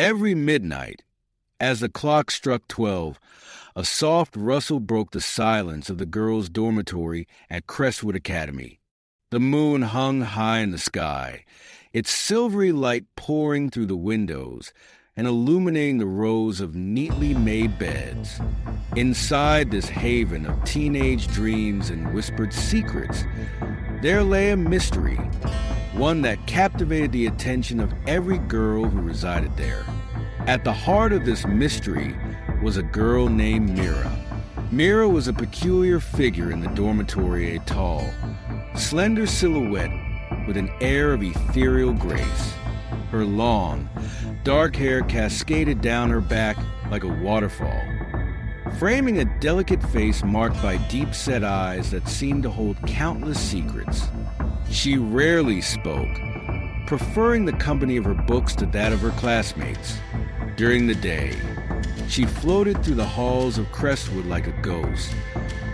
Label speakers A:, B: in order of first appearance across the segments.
A: Every midnight, as the clock struck 12, a soft rustle broke the silence of the girls' dormitory at Crestwood Academy. The moon hung high in the sky, its silvery light pouring through the windows and illuminating the rows of neatly made beds. Inside this haven of teenage dreams and whispered secrets, there lay a mystery, one that captivated the attention of every girl who resided there. At the heart of this mystery was a girl named Mira. Mira was a peculiar figure in the dormitory, a tall, slender silhouette with an air of ethereal grace. Her long, dark hair cascaded down her back like a waterfall, framing a delicate face marked by deep-set eyes that seemed to hold countless secrets. She rarely spoke, preferring the company of her books to that of her classmates. During the day, she floated through the halls of Crestwood like a ghost,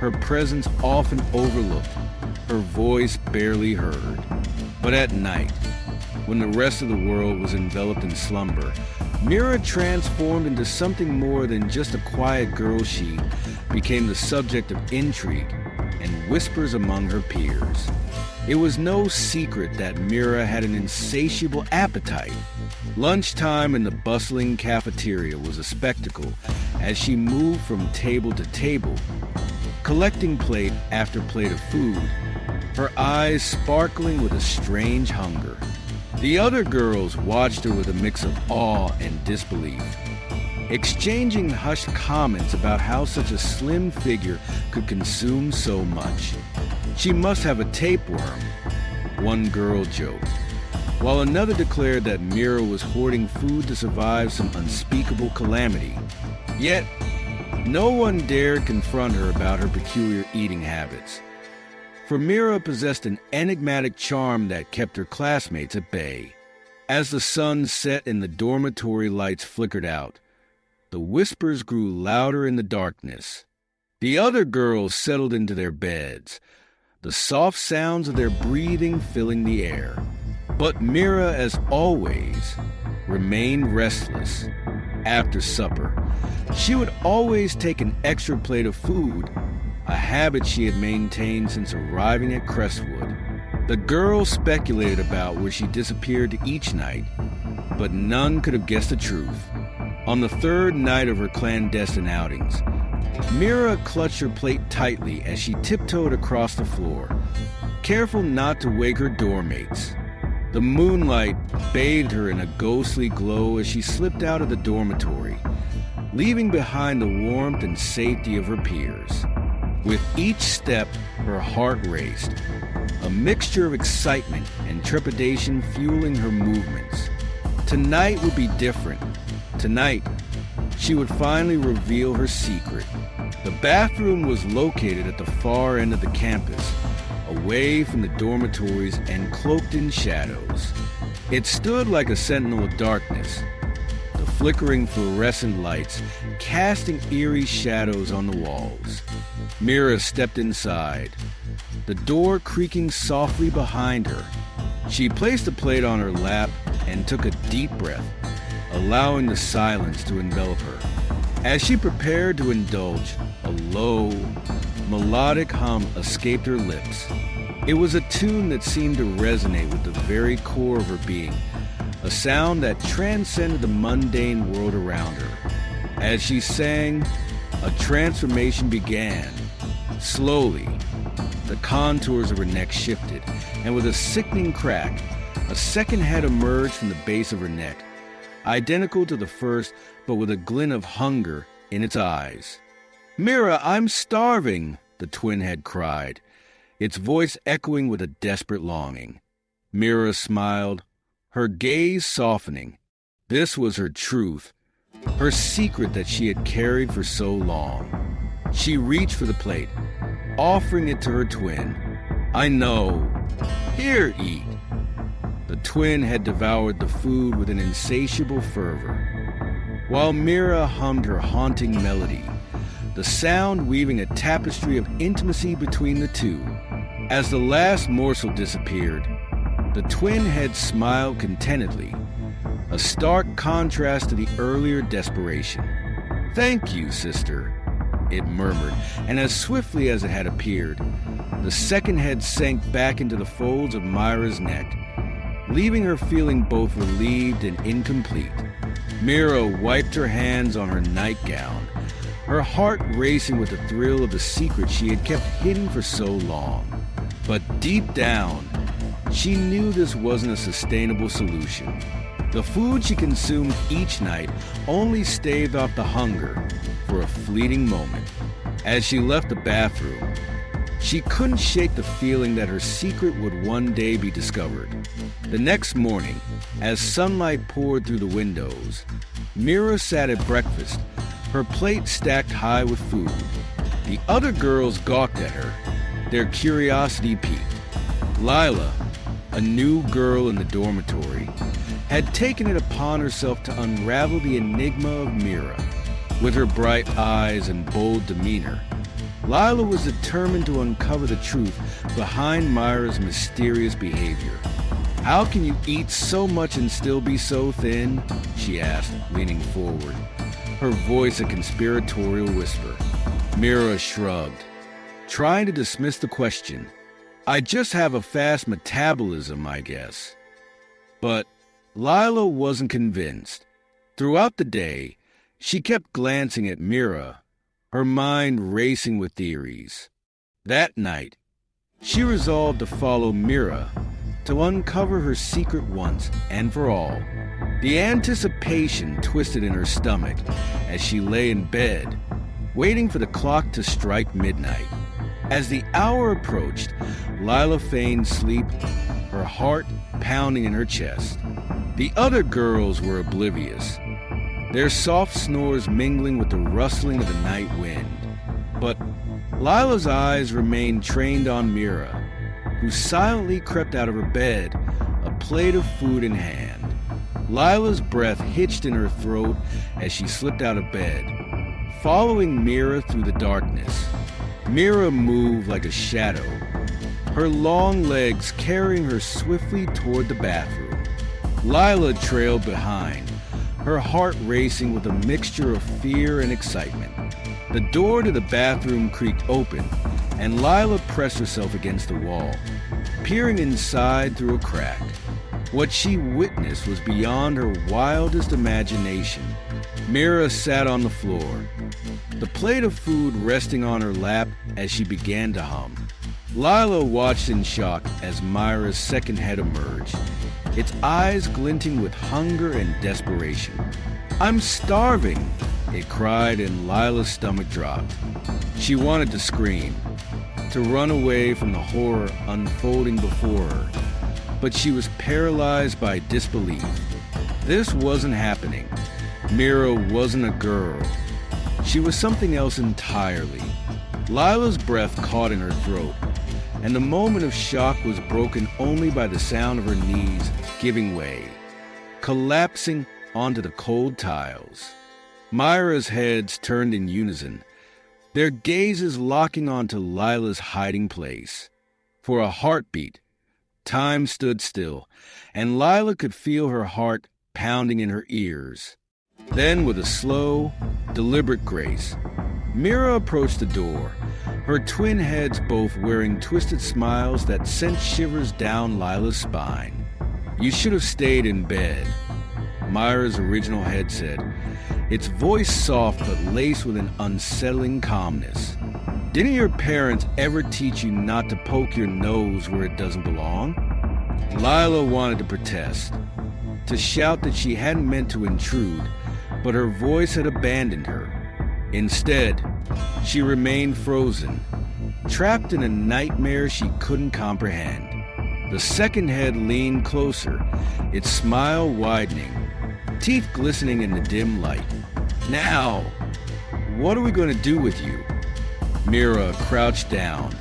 A: her presence often overlooked, her voice barely heard. But at night, when the rest of the world was enveloped in slumber, Mira transformed into something more than just a quiet girl. She became the subject of intrigue and whispers among her peers. It was no secret that Mira had an insatiable appetite. Lunchtime in the bustling cafeteria was a spectacle as she moved from table to table, collecting plate after plate of food, her eyes sparkling with a strange hunger. The other girls watched her with a mix of awe and disbelief, exchanging hushed comments about how such a slim figure could consume so much. She must have a tapeworm, one girl joked, while another declared that Mira was hoarding food to survive some unspeakable calamity. Yet, no one dared confront her about her peculiar eating habits, for Mira possessed an enigmatic charm that kept her classmates at bay. As the sun set and the dormitory lights flickered out, the whispers grew louder in the darkness. The other girls settled into their beds, the soft sounds of their breathing filling the air. But Mira, as always, remained restless. After supper, she would always take an extra plate of food, a habit she had maintained since arriving at Crestwood. The girls speculated about where she disappeared to each night, but none could have guessed the truth. On the third night of her clandestine outings, Mira clutched her plate tightly as she tiptoed across the floor, careful not to wake her dormmates. The moonlight bathed her in a ghostly glow as she slipped out of the dormitory, leaving behind the warmth and safety of her peers. With each step, her heart raced, a mixture of excitement and trepidation fueling her movements. Tonight would be different. Tonight, she would finally reveal her secret. The bathroom was located at the far end of the campus, away from the dormitories and cloaked in shadows. It stood like a sentinel of darkness, the flickering fluorescent lights casting eerie shadows on the walls. Mira stepped inside, the door creaking softly behind her. She placed a plate on her lap and took a deep breath, allowing the silence to envelop her. As she prepared to indulge, a low, melodic hum escaped her lips. It was a tune that seemed to resonate with the very core of her being, a sound that transcended the mundane world around her. As she sang, a transformation began. Slowly, the contours of her neck shifted, and with a sickening crack, a second head emerged from the base of her neck, identical to the first, but with a glint of hunger in its eyes. "Mira, I'm starving," the twin head cried, its voice echoing with a desperate longing. Mira smiled, her gaze softening. This was her truth, her secret that she had carried for so long. She reached for the plate, offering it to her twin. "I know. Here, eat." The twin had devoured the food with an insatiable fervor, while Mira hummed her haunting melody, the sound weaving a tapestry of intimacy between the two. As the last morsel disappeared, the twin head smiled contentedly, a stark contrast to the earlier desperation. "Thank you, sister," it murmured, and as swiftly as it had appeared, the second head sank back into the folds of Mira's neck, leaving her feeling both relieved and incomplete. Mira wiped her hands on her nightgown, her heart racing with the thrill of the secret she had kept hidden for so long. But deep down, she knew this wasn't a sustainable solution. The food she consumed each night only staved off the hunger for a fleeting moment. As she left the bathroom, she couldn't shake the feeling that her secret would one day be discovered. The next morning, as sunlight poured through the windows, Mira sat at breakfast, her plate stacked high with food. The other girls gawked at her, their curiosity piqued. Lila, a new girl in the dormitory, had taken it upon herself to unravel the enigma of Mira. With her bright eyes and bold demeanor, Lila was determined to uncover the truth behind Mira's mysterious behavior. "How can you eat so much and still be so thin?" she asked, leaning forward, her voice a conspiratorial whisper. Mira shrugged, trying to dismiss the question. "I just have a fast metabolism, I guess." But Lila wasn't convinced. Throughout the day, she kept glancing at Mira, her mind racing with theories. That night, she resolved to follow Mira, to uncover her secret once and for all. The anticipation twisted in her stomach as she lay in bed, waiting for the clock to strike midnight. As the hour approached, Lila feigned sleep, her heart pounding in her chest. The other girls were oblivious, their soft snores mingling with the rustling of the night wind. But Lila's eyes remained trained on Mira, who silently crept out of her bed, a plate of food in hand. Lila's breath hitched in her throat as she slipped out of bed, following Mira through the darkness. Mira moved like a shadow, her long legs carrying her swiftly toward the bathroom. Lila trailed behind, her heart racing with a mixture of fear and excitement. The door to the bathroom creaked open, and Lila pressed herself against the wall, peering inside through a crack. What she witnessed was beyond her wildest imagination. Mira sat on the floor, the plate of food resting on her lap as she began to hum. Lila watched in shock as Mira's second head emerged, its eyes glinting with hunger and desperation. "I'm starving," it cried, and Lila's stomach dropped. She wanted to scream, to run away from the horror unfolding before her, but she was paralyzed by disbelief. This wasn't happening. Mira wasn't a girl. She was something else entirely. Lila's breath caught in her throat, and the moment of shock was broken only by the sound of her knees giving way, collapsing onto the cold tiles. Mira's heads turned in unison, their gazes locking onto Lila's hiding place. For a heartbeat, time stood still, and Lila could feel her heart pounding in her ears. Then, with a slow, deliberate grace, Mira approached the door, her twin heads both wearing twisted smiles that sent shivers down Lila's spine. "You should have stayed in bed," Mira's original head said, its voice soft but laced with an unsettling calmness. "Didn't your parents ever teach you not to poke your nose where it doesn't belong?" Lila wanted to protest, to shout that she hadn't meant to intrude, but her voice had abandoned her. Instead, she remained frozen, trapped in a nightmare she couldn't comprehend. The second head leaned closer, its smile widening, teeth glistening in the dim light. "Now, what are we going to do with you?" Mira crouched down,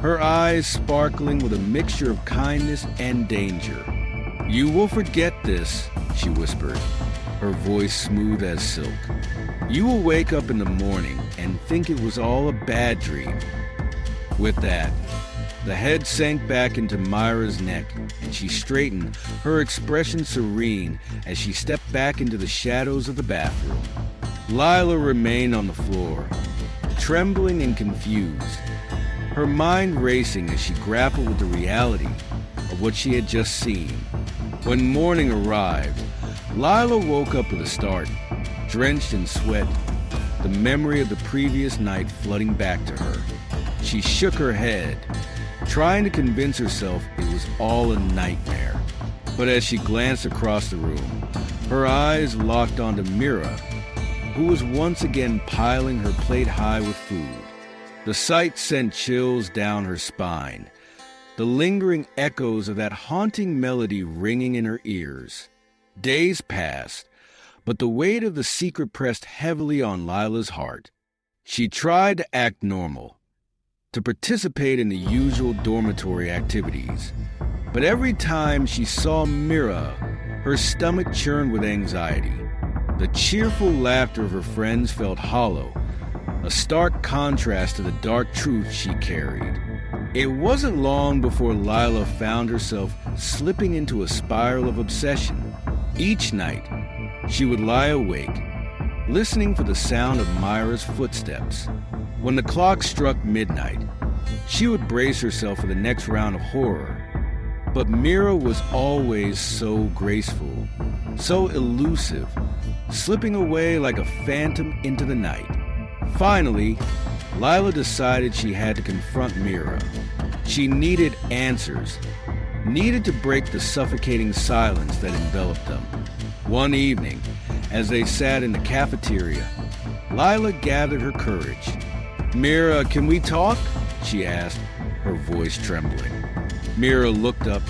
A: her eyes sparkling with a mixture of kindness and danger. "You will forget this," she whispered, her voice smooth as silk. "You will wake up in the morning and think it was all a bad dream." With that, The head sank back into Myra's neck, and she straightened, her expression serene as she stepped back into the shadows of the bathroom. Lila remained on the floor, trembling and confused, her mind racing as she grappled with the reality of what she had just seen. When morning arrived, Lila woke up with a start, drenched in sweat, the memory of the previous night flooding back to her. She shook her head, trying to convince herself it was all a nightmare. But as she glanced across the room, her eyes locked onto Mira, who was once again piling her plate high with food. The sight sent chills down her spine, the lingering echoes of that haunting melody ringing in her ears. Days passed, but the weight of the secret pressed heavily on Lila's heart. She tried to act normal, to participate in the usual dormitory activities. But every time she saw Mira, her stomach churned with anxiety. The cheerful laughter of her friends felt hollow, a stark contrast to the dark truth she carried. It wasn't long before Lila found herself slipping into a spiral of obsession. Each night, she would lie awake, listening for the sound of Myra's footsteps. When the clock struck midnight, she would brace herself for the next round of horror. But Mira was always so graceful, so elusive, slipping away like a phantom into the night. Finally, Lila decided she had to confront Mira. She needed answers, needed to break the suffocating silence that enveloped them. One evening, as they sat in the cafeteria, Lila gathered her courage. "Mira, can we talk?" she asked, her voice trembling. Mira looked up,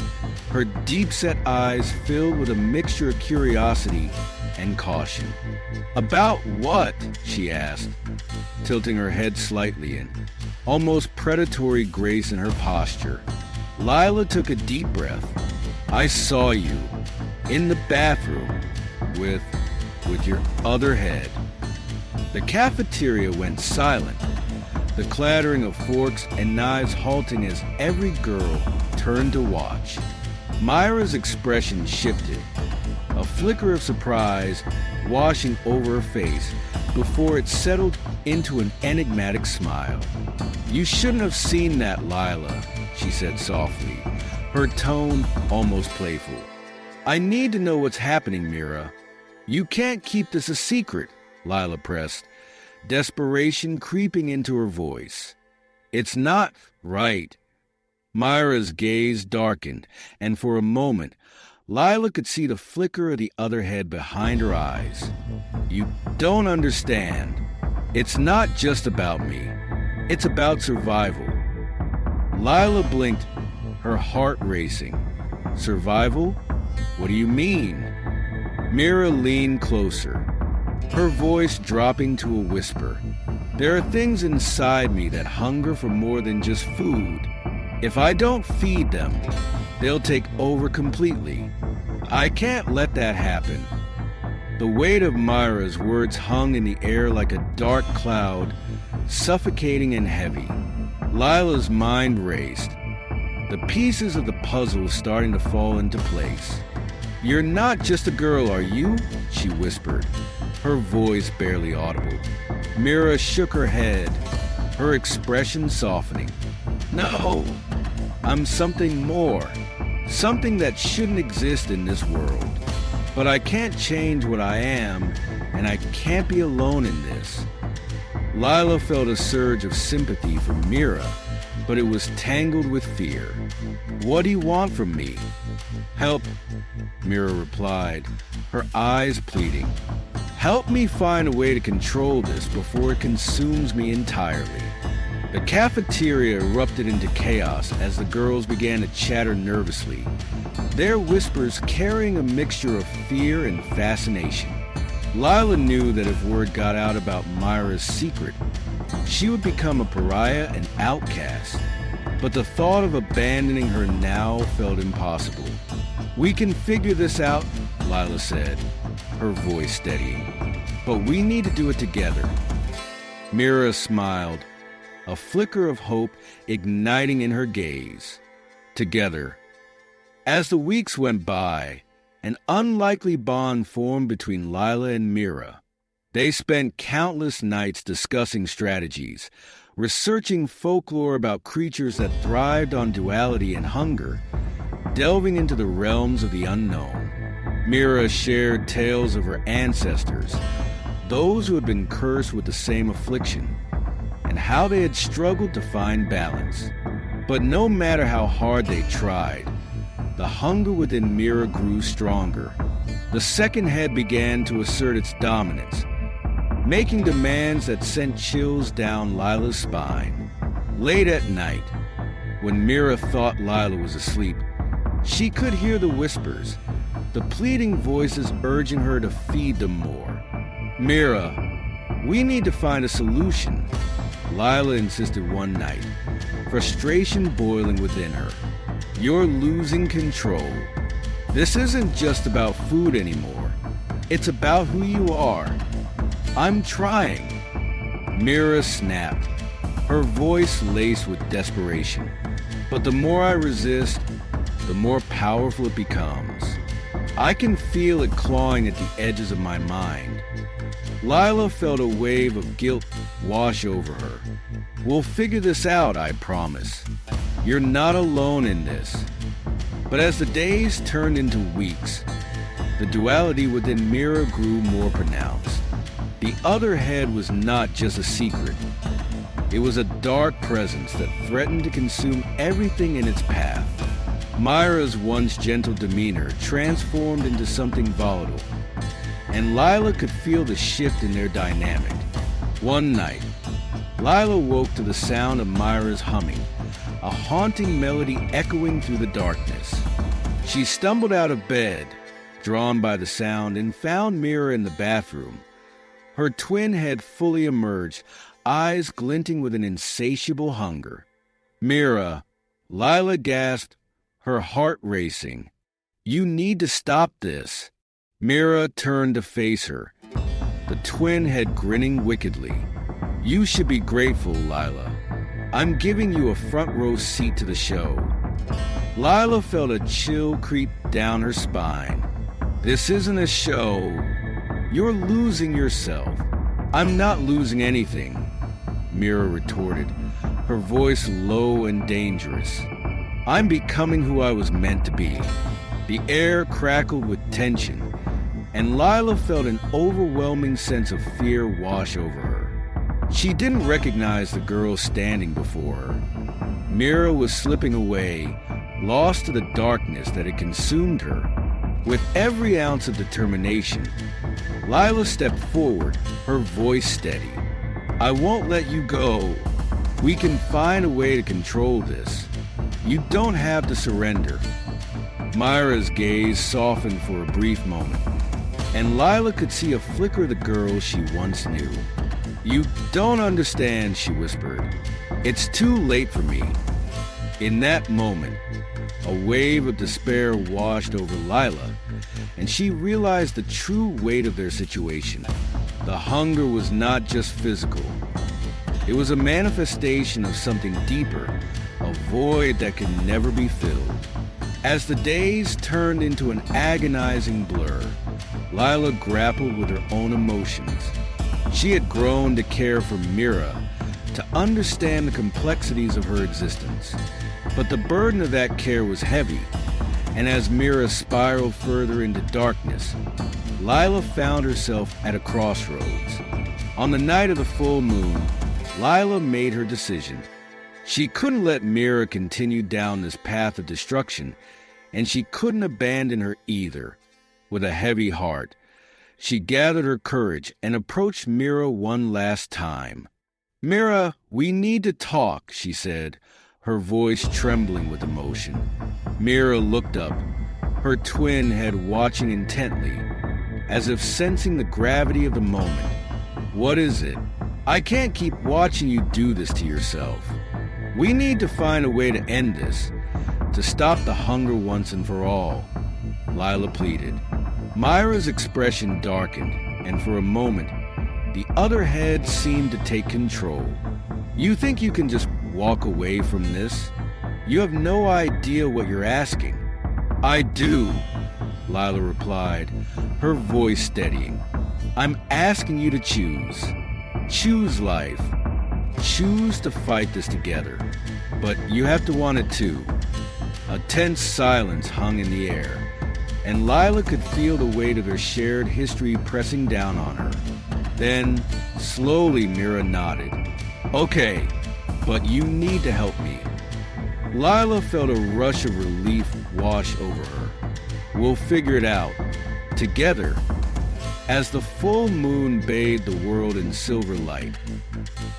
A: her deep-set eyes filled with a mixture of curiosity and caution. "About what?" she asked, tilting her head slightly in almost predatory grace in her posture. Lila took a deep breath. "I saw you in the bathroom with your other head." The cafeteria went silent, the clattering of forks and knives halting as every girl turned to watch. Myra's expression shifted, a flicker of surprise washing over her face before it settled into an enigmatic smile. "You shouldn't have seen that, Lila," she said softly, her tone almost playful. "I need to know what's happening, Mira. You can't keep this a secret," Lila pressed, desperation creeping into her voice. "It's not right." Myra's gaze darkened, and for a moment, Lila could see the flicker of the other head behind her eyes. "You don't understand. It's not just about me. It's about survival." Lila blinked, her heart racing. "Survival? What do you mean?" Mira leaned closer, her voice dropping to a whisper. "There are things inside me that hunger for more than just food. If I don't feed them, they'll take over completely. I can't let that happen." The weight of Myra's words hung in the air like a dark cloud, suffocating and heavy. Lila's mind raced, the pieces of the puzzle starting to fall into place. "You're not just a girl, are you?" she whispered, her voice barely audible. Mira shook her head, her expression softening. "No, I'm something more, something that shouldn't exist in this world. But I can't change what I am, and I can't be alone in this." Lila felt a surge of sympathy for Mira, but it was tangled with fear. "What do you want from me?" "Help," Mira replied, her eyes pleading. "Help me find a way to control this before it consumes me entirely." The cafeteria erupted into chaos as the girls began to chatter nervously, their whispers carrying a mixture of fear and fascination. Lila knew that if word got out about Myra's secret, she would become a pariah and outcast. But the thought of abandoning her now felt impossible. "We can figure this out," Lila said, her voice steadying. "But we need to do it together." Mira smiled, a flicker of hope igniting in her gaze. Together. As the weeks went by, an unlikely bond formed between Lila and Mira. They spent countless nights discussing strategies, researching folklore about creatures that thrived on duality and hunger, delving into the realms of the unknown. Mira shared tales of her ancestors, those who had been cursed with the same affliction, and how they had struggled to find balance. But no matter how hard they tried, the hunger within Mira grew stronger. The second head began to assert its dominance, making demands that sent chills down Lila's spine. Late at night, when Mira thought Lila was asleep, she could hear the whispers, the pleading voices urging her to feed them more. "Mira, we need to find a solution," Lila insisted one night, frustration boiling within her. "You're losing control. This isn't just about food anymore. It's about who you are." "I'm trying." Mira snapped, her voice laced with desperation. "But the more I resist, the more powerful it becomes. I can feel it clawing at the edges of my mind." Lila felt a wave of guilt wash over her. "We'll figure this out, I promise. You're not alone in this." But as the days turned into weeks, the duality within Mira grew more pronounced. The other head was not just a secret. It was a dark presence that threatened to consume everything in its path. Myra's once gentle demeanor transformed into something volatile, and Lila could feel the shift in their dynamic. One night, Lila woke to the sound of Myra's humming, a haunting melody echoing through the darkness. She stumbled out of bed, drawn by the sound, and found Mira in the bathroom. Her twin had fully emerged, eyes glinting with an insatiable hunger. "Mira," Lila gasped, her heart racing. "You need to stop this." Mira turned to face her, the twin head grinning wickedly. "You should be grateful, Lila. I'm giving you a front row seat to the show." Lila felt a chill creep down her spine. "This isn't a show. You're losing yourself." "I'm not losing anything," Mira retorted, her voice low and dangerous. "I'm becoming who I was meant to be." The air crackled with tension, and Lila felt an overwhelming sense of fear wash over her. She didn't recognize the girl standing before her. Mira was slipping away, lost to the darkness that had consumed her. With every ounce of determination, Lila stepped forward, her voice steady. "I won't let you go. We can find a way to control this. You don't have to surrender." Myra's gaze softened for a brief moment, and Lila could see a flicker of the girl she once knew. "You don't understand," she whispered. "It's too late for me." In that moment, a wave of despair washed over Lila, and she realized the true weight of their situation. The hunger was not just physical. It was a manifestation of something deeper, a void that could never be filled. As the days turned into an agonizing blur, Lila grappled with her own emotions. She had grown to care for Mira, to understand the complexities of her existence. But the burden of that care was heavy, and as Mira spiraled further into darkness, Lila found herself at a crossroads. On the night of the full moon, Lila made her decision. She couldn't let Mira continue down this path of destruction, and she couldn't abandon her either. With a heavy heart, she gathered her courage and approached Mira one last time. "Mira, we need to talk," she said, her voice trembling with emotion. Mira looked up, her twin head watching intently, as if sensing the gravity of the moment. "What is it? I can't keep watching you do this to yourself. We need to find a way to end this, to stop the hunger once and for all," Lila pleaded. Myra's expression darkened, and for a moment, the other head seemed to take control. You think you can just walk away from this? You have no idea what you're asking. I do, Lila replied, her voice steadying. I'm asking you to choose. Choose life. Choose to fight this together. But you have to want it too. A tense silence hung in the air, and Lila could feel the weight of their shared history pressing down on her. Then, slowly, Mira nodded. Okay, but you need to help me. Lila felt a rush of relief wash over her. We'll figure it out. Together. As the full moon bathed the world in silver light,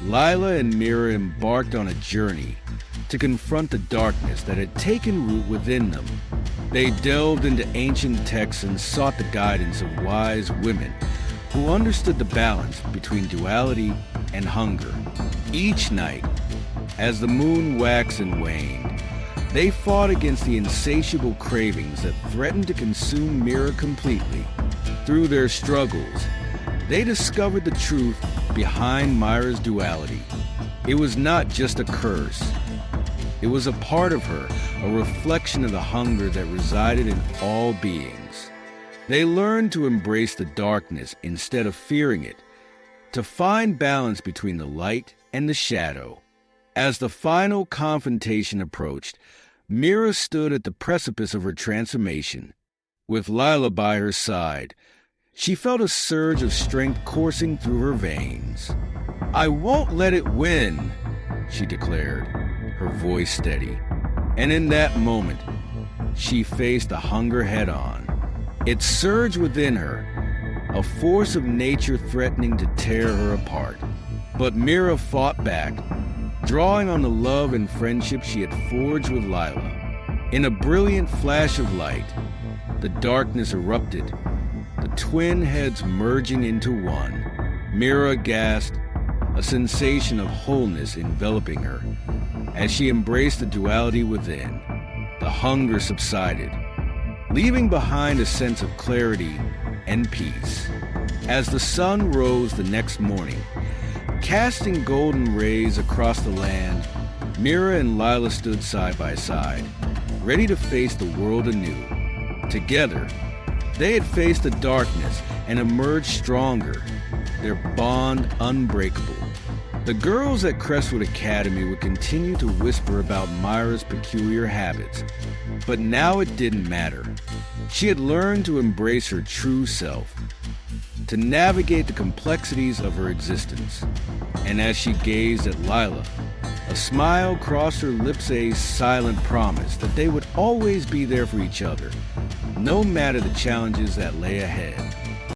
A: Lila and Mira embarked on a journey to confront the darkness that had taken root within them. They delved into ancient texts and sought the guidance of wise women who understood the balance between duality and hunger. Each night, as the moon waxed and waned, they fought against the insatiable cravings that threatened to consume Mira completely. Through their struggles, they discovered the truth behind Mira's duality. It was not just a curse. It was a part of her, a reflection of the hunger that resided in all beings. They learned to embrace the darkness instead of fearing it, to find balance between the light and the shadow. As the final confrontation approached, Mira stood at the precipice of her transformation. With Lila by her side, she felt a surge of strength coursing through her veins. I won't let it win, she declared, her voice steady. And in that moment, she faced the hunger head-on. It surged within her, a force of nature threatening to tear her apart. But Mira fought back, drawing on the love and friendship she had forged with Lila. In a brilliant flash of light, the darkness erupted, the twin heads merging into one. Mira gasped, a sensation of wholeness enveloping her. As she embraced the duality within, the hunger subsided, leaving behind a sense of clarity and peace. As the sun rose the next morning, casting golden rays across the land, Mira and Lila stood side by side, ready to face the world anew. Together, they had faced the darkness and emerged stronger, their bond unbreakable. The girls at Crestwood Academy would continue to whisper about Mira's peculiar habits, but now it didn't matter. She had learned to embrace her true self, to navigate the complexities of her existence. And as she gazed at Lila, a smile crossed her lips, a silent promise that they would always be there for each other, no matter the challenges that lay ahead.